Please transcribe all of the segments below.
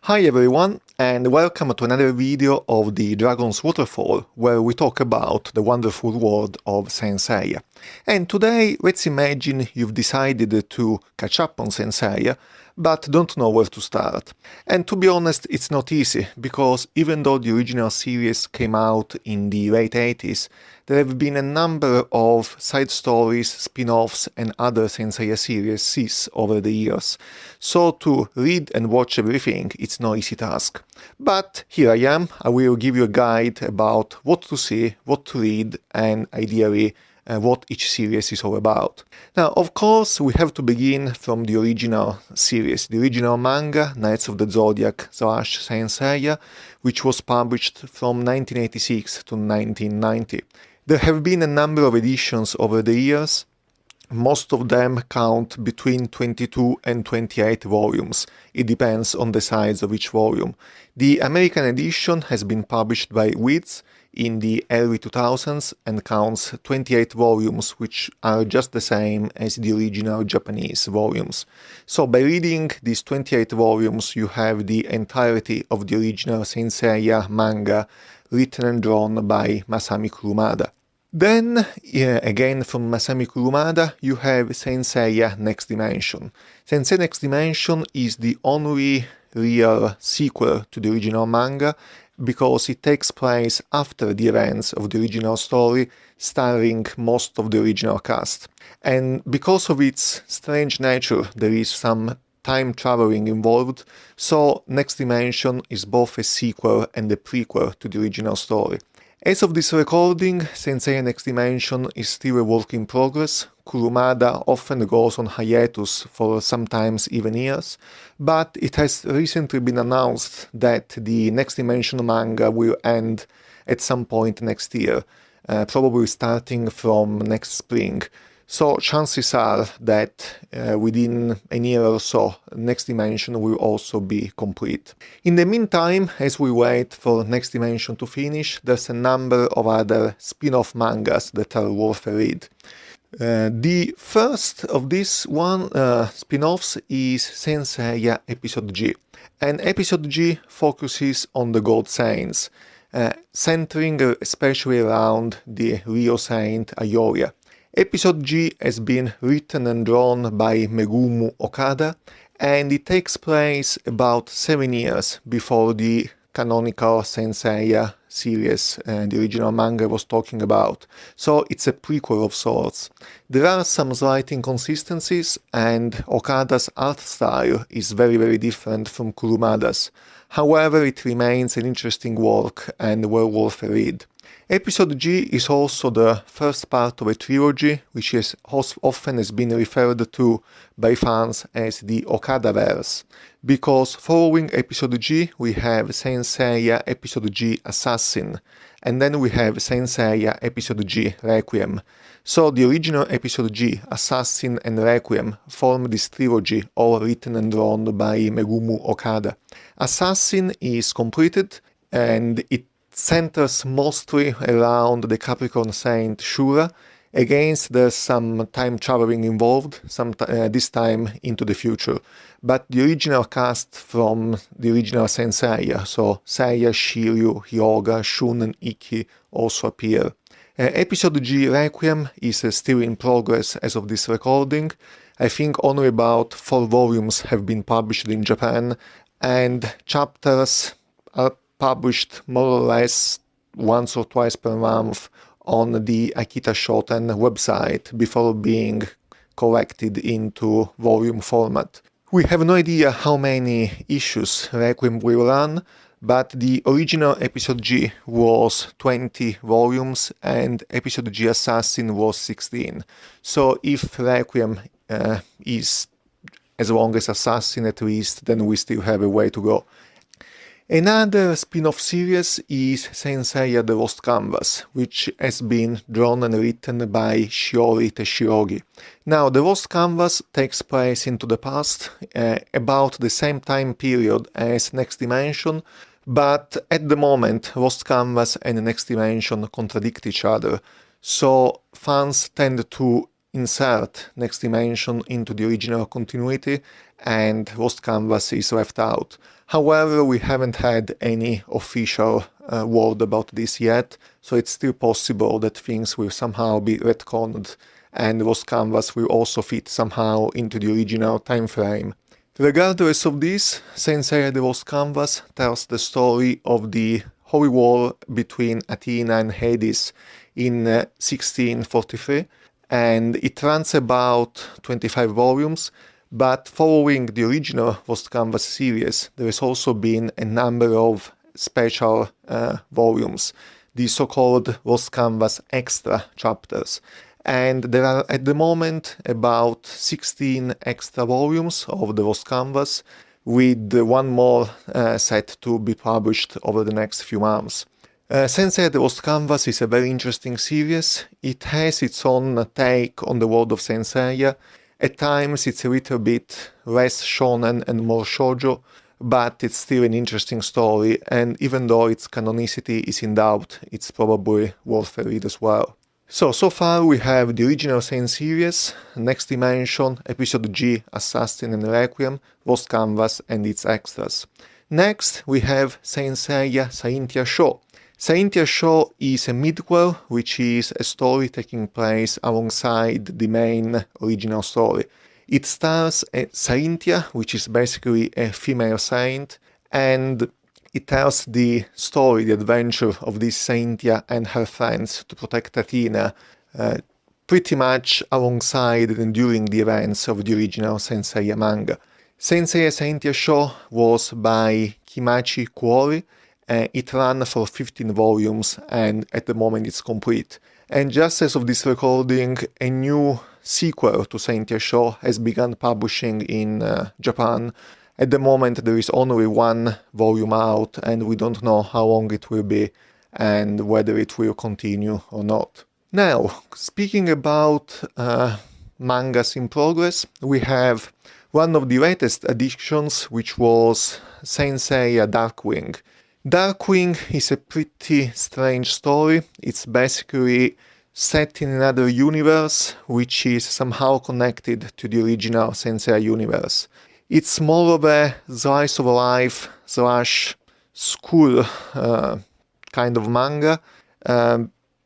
Hi everyone, and welcome to another video of the Dragon's Waterfall, where we talk about the wonderful world of Saint Seiya. And today, let's imagine you've decided to catch up on Saint Seiya, but don't know where to start. And to be honest, it's not easy, because even though the original series came out in the late 80s, there have been a number of side stories, spin-offs and other Saint Seiya series over the years. So to read and watch everything, it's no easy task. But here I am, I will give you a guide about what to see, what to read, and ideally what each series is all about. Now, of course, we have to begin from the original series, the original manga, Knights of the Zodiac / Saint Seiya, which was published from 1986 to 1990. There have been a number of editions over the years. Most of them count between 22 and 28 volumes. It depends on the size of each volume. The American edition has been published by Wiz in the early 2000s and counts 28 volumes, which are just the same as the original Japanese volumes. So by reading these 28 volumes, you have the entirety of the original Saint Seiya manga written and drawn by Masami Kurumada. Then, again from Masami Kurumada, you have Saint Seiya Next Dimension. Saint Seiya Next Dimension is the only real sequel to the original manga, because it takes place after the events of the original story, starring most of the original cast. And because of its strange nature, there is some time traveling involved, so Next Dimension is both a sequel and a prequel to the original story. As of this recording, Saint Seiya Next Dimension is still a work in progress. Kurumada often goes on hiatus for sometimes even years, but it has recently been announced that the Next Dimension manga will end at some point next year, probably starting from next spring. So chances are that within a year or so, Next Dimension will also be complete. In the meantime, as we wait for Next Dimension to finish, there's a number of other spin-off mangas that are worth a read. The first of these spin-offs is Saint Seiya Episode G. And Episode G focuses on the God Saints, centering especially around the Ryo Saint Ayoria. Episode G has been written and drawn by Megumi Okada, and it takes place about 7 years before the canonical Saint Seiya series the original manga was talking about, so it's a prequel of sorts. There are some slight inconsistencies, and Okada's art style is very different from Kurumada's. However, it remains an interesting work and well worth a read. Episode G is also the first part of a trilogy, which is often has been referred to by fans as the Okadaverse, because following Episode G we have Saint Seiya Episode G Assassin, and then we have Saint Seiya Episode G Requiem. So the original Episode G, Assassin and Requiem form this trilogy, all written and drawn by Megumi Okada. Assassin is completed, and it centers mostly around the Capricorn Saint Shura. Again, there's some time traveling involved, this time into the future. But the original cast from the original Saint Seiya, so Seiya, Shiryu, Hyoga, Shun and Ikki, also appear. Episode G Requiem is still in progress as of this recording. I think only about 4 volumes have been published in Japan, and chapters are published more or less once or twice per month on the Akita Shoten website before being collected into volume format. We have no idea how many issues Requiem will run, but the original Episode G was 20 volumes and Episode G Assassin was 16. So if Requiem is as long as Assassin at least, then we still have a way to go. Another spin-off series is Saint Seiya The Lost Canvas, which has been drawn and written by Shiori Teshirogi. Now, The Lost Canvas takes place into the past, about the same time period as Next Dimension, but at the moment, Lost Canvas and Next Dimension contradict each other, so fans tend to insert Next Dimension into the original continuity, and Lost Canvas is left out. However, we haven't had any official word about this yet, so it's still possible that things will somehow be retconned and Lost Canvas will also fit somehow into the original time frame. Regardless of this, Saint Seiya the Lost Canvas tells the story of the holy war between Athena and Hades in 1643, and it runs about 25 volumes, but following the original Lost Canvas series, there has also been a number of special volumes, the so-called Lost Canvas extra chapters. And there are at the moment about 16 extra volumes of the Lost Canvas, with one more set to be published over the next few months. Saint Seiya the Lost Canvas is a very interesting series. It has its own take on the world of Saint Seiya. At times it's a little bit less shonen and more shoujo, but it's still an interesting story, and even though its canonicity is in doubt, it's probably worth a read as well. So far we have the original Saint series, Next Dimension, Episode G, Assassin and Requiem, Lost Canvas and its extras. Next we have Saint Seiya Saintia Show. Saintia Show is a midquel, which is a story taking place alongside the main original story. It stars Saintia, which is basically a female saint, and it tells the story, the adventure of this Saintia and her friends to protect Athena, pretty much alongside and during the events of the original Saint Seiya manga. Saint Seiya Saintia Show was by Kimachi Kuori. It ran for 15 volumes and at the moment it's complete. And just as of this recording, a new sequel to Saintia Show has begun publishing in Japan. At the moment there is only one volume out and we don't know how long it will be and whether it will continue or not. Now, speaking about mangas in progress, we have one of the latest additions, which was Saint Seiya Darkwing. Darkwing is a pretty strange story. It's basically set in another universe, which is somehow connected to the original Saint Seiya universe. It's more of a slice of life / school kind of manga.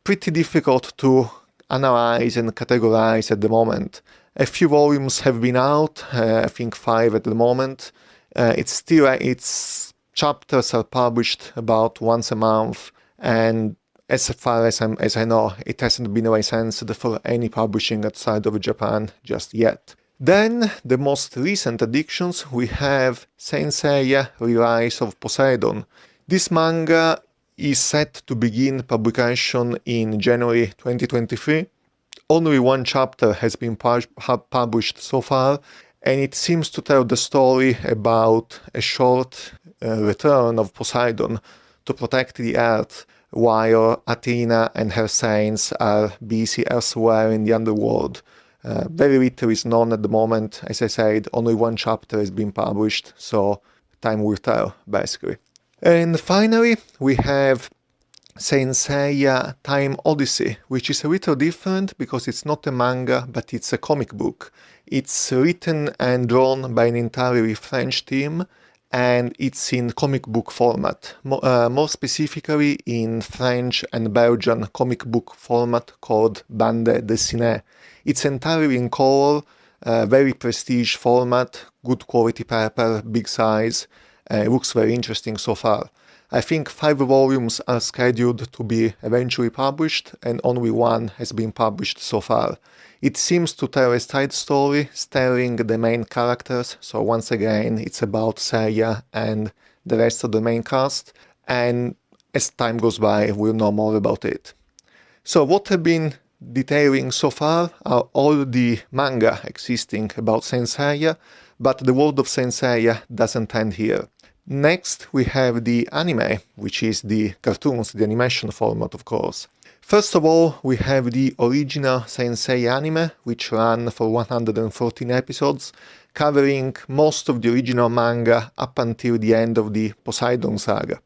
Pretty difficult to analyze and categorize at the moment. A few volumes have been out, I think 5 at the moment. Its chapters are published about once a month, and as far as I know, it hasn't been licensed for any publishing outside of Japan just yet. Then, the most recent additions, we have Saint Seiya Rise of Poseidon. This manga is set to begin publication in January 2023. Only one chapter has been published so far, and it seems to tell the story about a short return of Poseidon to protect the Earth, while Athena and her saints are busy elsewhere in the underworld. Very little is known at the moment. As I said, only one chapter has been published, so time will tell, basically. And finally, we have Saint Seiya Time Odyssey, which is a little different because it's not a manga, but it's a comic book. It's written and drawn by an entirely French team, and it's in comic book format, more specifically in French and Belgian comic book format called bande dessinée. It's entirely in color, very prestige format, good quality paper, big size. It looks very interesting so far. I think 5 volumes are scheduled to be eventually published, and only one has been published so far. It seems to tell a side story starring the main characters, so once again it's about Seiya and the rest of the main cast, and as time goes by we'll know more about it. So what I've been detailing so far are all the manga existing about Saint Seiya, but the world of Saint Seiya doesn't end here. Next we have the anime, which is the cartoons, the animation format of course. First of all, we have the original Saint Seiya anime, which ran for 114 episodes, covering most of the original manga up until the end of the Poseidon saga.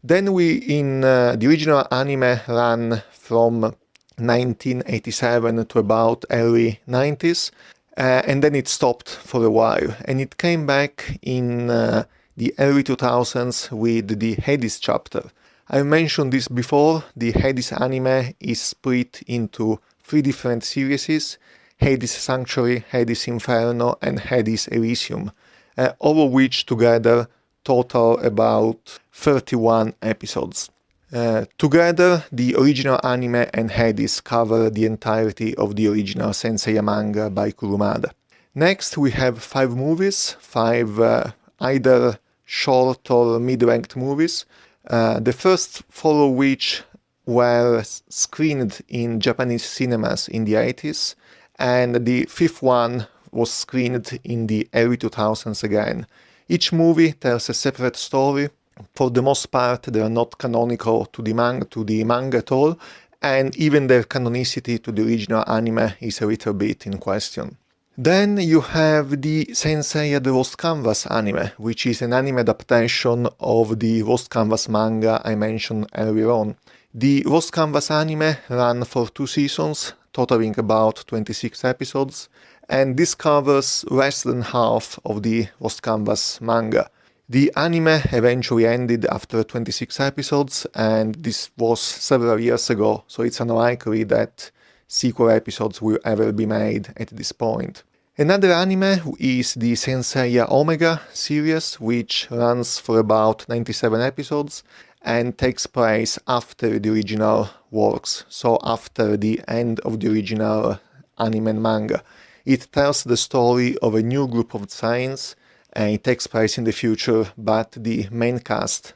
Then the original anime ran from 1987 to about early 90s, and then it stopped for a while, and it came back in the early 2000s with the Hades chapter. I mentioned this before. The Hades anime is split into 3 different series: Hades Sanctuary, Hades Inferno, and Hades Elysium, all of which together total about 31 episodes. Together, the original anime and Hades cover the entirety of the original Saint Seiya manga by Kurumada. Next, we have 5 movies, 5 either short or mid-length movies. The first 4 of which were screened in Japanese cinemas in the 80s, and the 5th one was screened in the early 2000s again. Each movie tells a separate story. For the most part, they are not canonical to the manga at all, and even their canonicity to the original anime is a little bit in question. Then you have the Saint Seiya The Lost Canvas anime, which is an anime adaptation of the Lost Canvas manga I mentioned earlier on. The Lost Canvas anime ran for 2 seasons, totaling about 26 episodes, and this covers less than half of the Lost Canvas manga. The anime eventually ended after 26 episodes, and this was several years ago, so it's unlikely that sequel episodes will ever be made at this point. Another anime is the Saint Seiya Omega series, which runs for about 97 episodes and takes place after the original works, so after the end of the original anime and manga. It tells the story of a new group of Saiyans, and it takes place in the future, but the main cast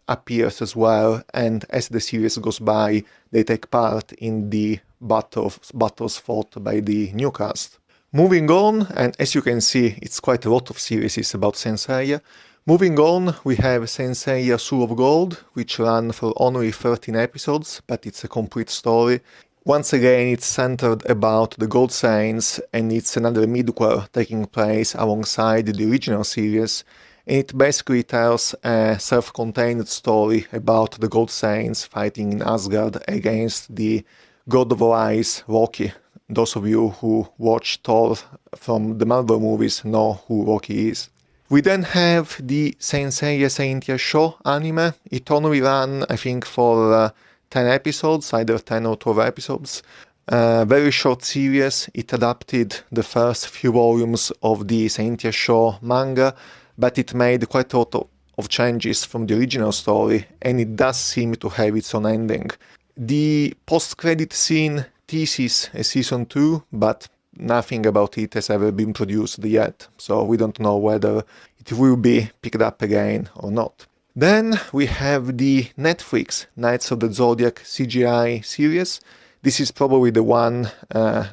appears as well, and as the series goes by, they take part in the battles fought by the new cast. Moving on, and as you can see, it's quite a lot of series about Saint Seiya. Moving on, we have Saint Seiya Soul of Gold, which ran for only 13 episodes, but it's a complete story. Once again, it's centered about the Gold Saints, and it's another midquel taking place alongside the original series. And it basically tells a self-contained story about the Gold Saints fighting in Asgard against the God of All Ice, Loki. Those of you who watch Thor from the Marvel movies know who Loki is. We then have the Saint Seiya Saint Show anime. It only ran, I think, for 10 episodes, either 10 or 12 episodes. Very short series. It adapted the first few volumes of the Saint Show manga, but it made quite a lot of changes from the original story, and it does seem to have its own ending. The post-credit scene teases a season 2, but nothing about it has ever been produced yet, so we don't know whether it will be picked up again or not. Then we have the Netflix Knights of the Zodiac CGI series. This is probably the one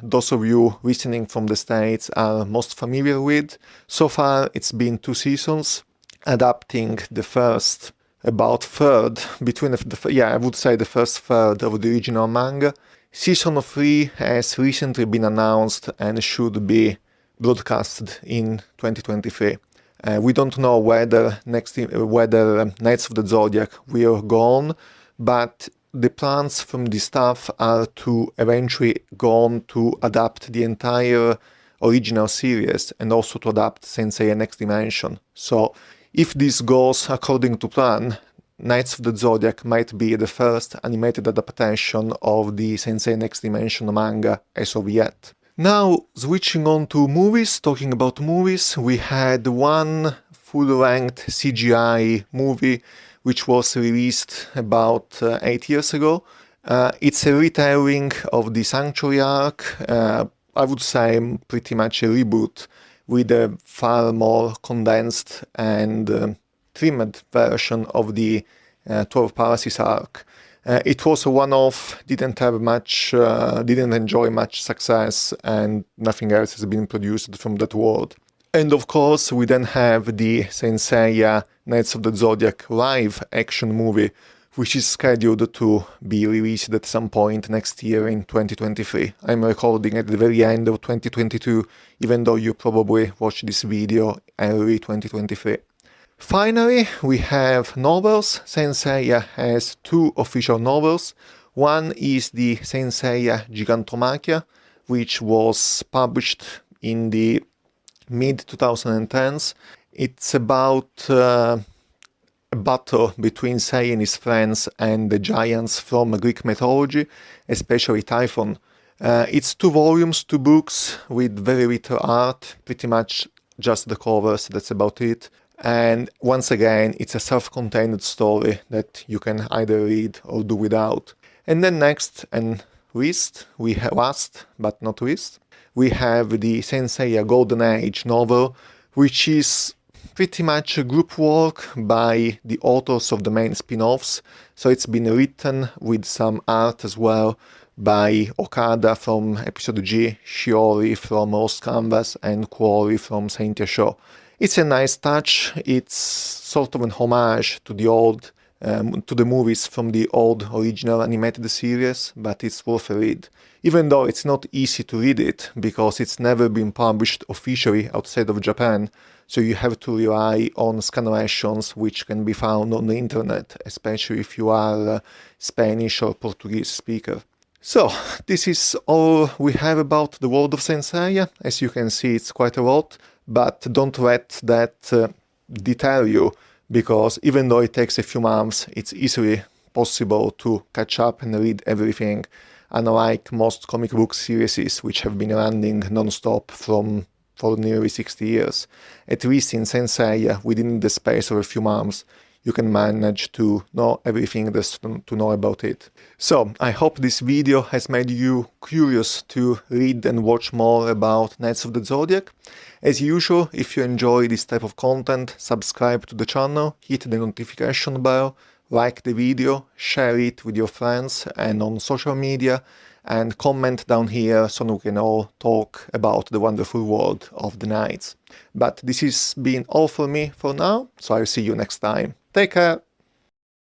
those of you listening from the States are most familiar with. So far it's been 2 seasons, adapting the first about third, I would say the first third of the original manga. Season 3 has recently been announced and should be broadcasted in 2023. We don't know whether Knights of the Zodiac will go on, but the plans from the staff are to eventually go on to adapt the entire original series and also to adapt Saint Seiya Next Dimension. So if this goes according to plan, Knights of the Zodiac might be the first animated adaptation of the Saint Seiya Next Dimension manga as of yet. Now, switching on to movies, talking about movies, we had one full-length CGI movie which was released about 8 years ago. It's a retelling of the Sanctuary arc, I would say pretty much a reboot with a far more condensed and trimmed version of the 12 Parasis arc. It was a one-off, didn't enjoy much success, and nothing else has been produced from that world. And of course, we then have the Saint Seiya Knights of the Zodiac live action movie, which is scheduled to be released at some point next year in 2023. I'm recording at the very end of 2022, even though you probably watched this video early 2023. Finally, we have novels. Saint Seiya has 2 official novels. One is the Saint Seiya Gigantomachia, which was published in the mid-2010s. It's about a battle between Seiya and his friends and the giants from Greek mythology, especially Typhon. It's 2 volumes, 2 books with very little art, pretty much just the covers, that's about it. And once again, it's a self-contained story that you can either read or do without. And then next and last but not least, we have the Saint Seiya Golden Age novel, which is pretty much a group work by the authors of the main spin-offs. So it's been written with some art as well by Okada from Episode G, Shiori from Lost Canvas, and Kuori from Saint Seiya. It's a nice touch. It's sort of an homage to the movies from the old original animated series, but it's worth a read. Even though it's not easy to read it, because it's never been published officially outside of Japan, so you have to rely on scanlations which can be found on the internet, especially if you are a Spanish or Portuguese speaker. So, this is all we have about the world of Saint Seiya. As you can see, it's quite a lot, but don't let that deter you, because even though it takes a few months, it's easily possible to catch up and read everything, unlike most comic book series which have been running non-stop for nearly 60 years. At least in Saint Seiya, within the space of a few months, you can manage to know everything there's to know about it. So, I hope this video has made you curious to read and watch more about Knights of the Zodiac. As usual, if you enjoy this type of content, subscribe to the channel, hit the notification bell, like the video, share it with your friends and on social media, and comment down here so we can all talk about the wonderful world of the Knights. But this has been all for me for now, so I'll see you next time. Take care!